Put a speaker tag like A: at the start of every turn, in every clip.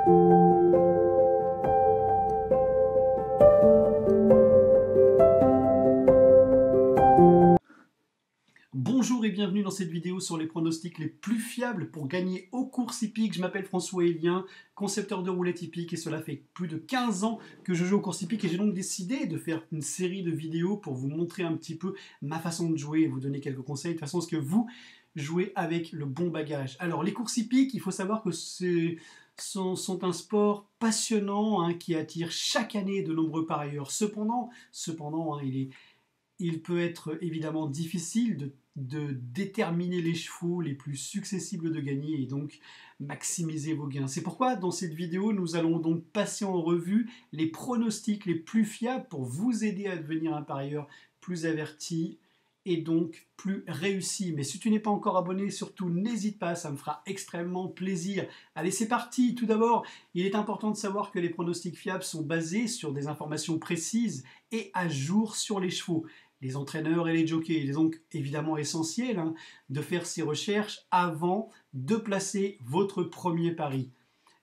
A: Bonjour et bienvenue dans cette vidéo sur les pronostics les plus fiables pour gagner aux courses hippiques. Je m'appelle François Élien, concepteur de roulettes hippiques et cela fait plus de 15 ans que je joue aux courses hippiques et j'ai donc décidé de faire une série de vidéos pour vous montrer un petit peu ma façon de jouer et vous donner quelques conseils de façon à ce que vous jouez avec le bon bagage. Alors les courses hippiques, il faut savoir que sont un sport passionnant qui attire chaque année de nombreux parieurs. Cependant, il peut être évidemment difficile de déterminer les chevaux les plus successibles de gagner et donc maximiser vos gains. C'est pourquoi dans cette vidéo, nous allons donc passer en revue les pronostics les plus fiables pour vous aider à devenir un parieur plus averti et donc plus réussi. Mais si tu n'es pas encore abonné, surtout n'hésite pas, ça me fera extrêmement plaisir. Allez, c'est parti. Tout d'abord, il est important de savoir que les pronostics fiables sont basés sur des informations précises et à jour sur les chevaux, les entraîneurs et les jockeys. Il est donc évidemment essentiel de faire ces recherches avant de placer votre premier pari.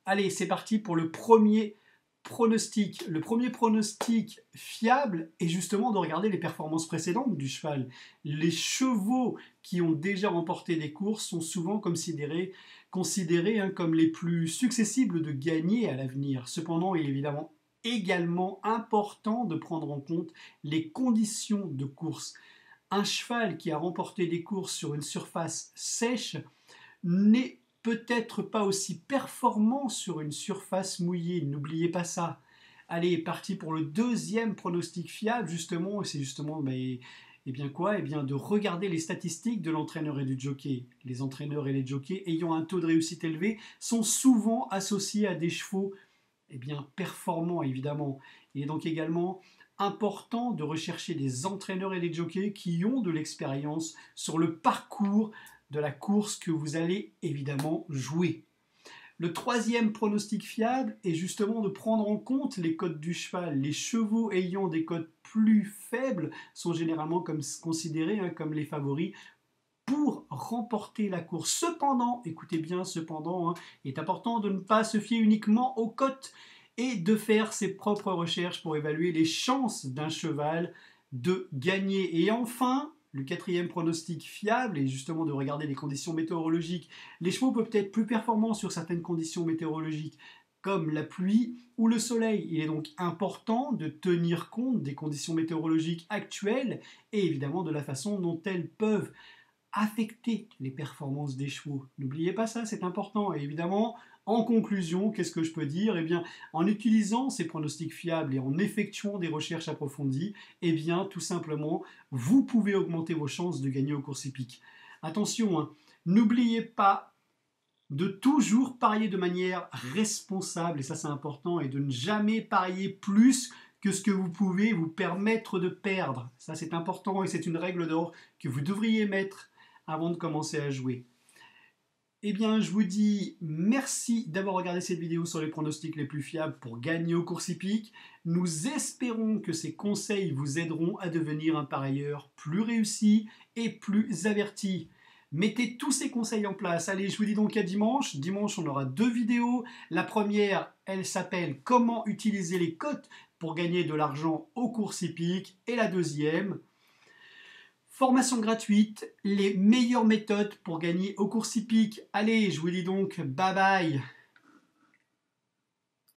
A: Allez, c'est parti pour le premier pronostic. Le premier pronostic fiable est justement de regarder les performances précédentes du cheval. Les chevaux qui ont déjà remporté des courses sont souvent considérés comme les plus successibles de gagner à l'avenir. Cependant, il est également important de prendre en compte les conditions de course. Un cheval qui a remporté des courses sur une surface sèche n'est peut-être pas aussi performant sur une surface mouillée. N'oubliez pas ça. Allez, parti pour le deuxième pronostic fiable, justement, et c'est justement de regarder les statistiques de l'entraîneur et du jockey. Les entraîneurs et les jockeys ayant un taux de réussite élevé sont souvent associés à des chevaux performants, évidemment. Il est donc également important de rechercher des entraîneurs et des jockeys qui ont de l'expérience sur le parcours de la course que vous allez évidemment jouer. Le troisième pronostic fiable est justement de prendre en compte les cotes du cheval. Les chevaux ayant des cotes plus faibles sont généralement considérés comme les favoris pour remporter la course. Cependant, écoutez bien, il est important de ne pas se fier uniquement aux cotes et de faire ses propres recherches pour évaluer les chances d'un cheval de gagner. Et enfin, le quatrième pronostic fiable est justement de regarder les conditions météorologiques. Les chevaux peuvent être plus performants sur certaines conditions météorologiques, comme la pluie ou le soleil. Il est donc important de tenir compte des conditions météorologiques actuelles et évidemment de la façon dont elles peuvent affecter les performances des chevaux. N'oubliez pas ça, c'est important. Et évidemment, en conclusion, qu'est-ce que je peux dire ? En utilisant ces pronostics fiables et en effectuant des recherches approfondies, tout simplement, vous pouvez augmenter vos chances de gagner aux courses hippiques. Attention, n'oubliez pas de toujours parier de manière responsable, et ça c'est important, et de ne jamais parier plus que ce que vous pouvez vous permettre de perdre. Ça c'est important et c'est une règle d'or que vous devriez mettre avant de commencer à jouer. Je vous dis merci d'avoir regardé cette vidéo sur les pronostics les plus fiables pour gagner aux courses hippiques. Nous espérons que ces conseils vous aideront à devenir un parieur plus réussi et plus averti. Mettez tous ces conseils en place. Allez, je vous dis donc à dimanche. Dimanche, on aura 2 vidéos. La première, elle s'appelle « Comment utiliser les cotes pour gagner de l'argent aux courses hippiques » et la deuxième, formation gratuite, les meilleures méthodes pour gagner aux courses hippiques. Allez, je vous dis donc bye bye.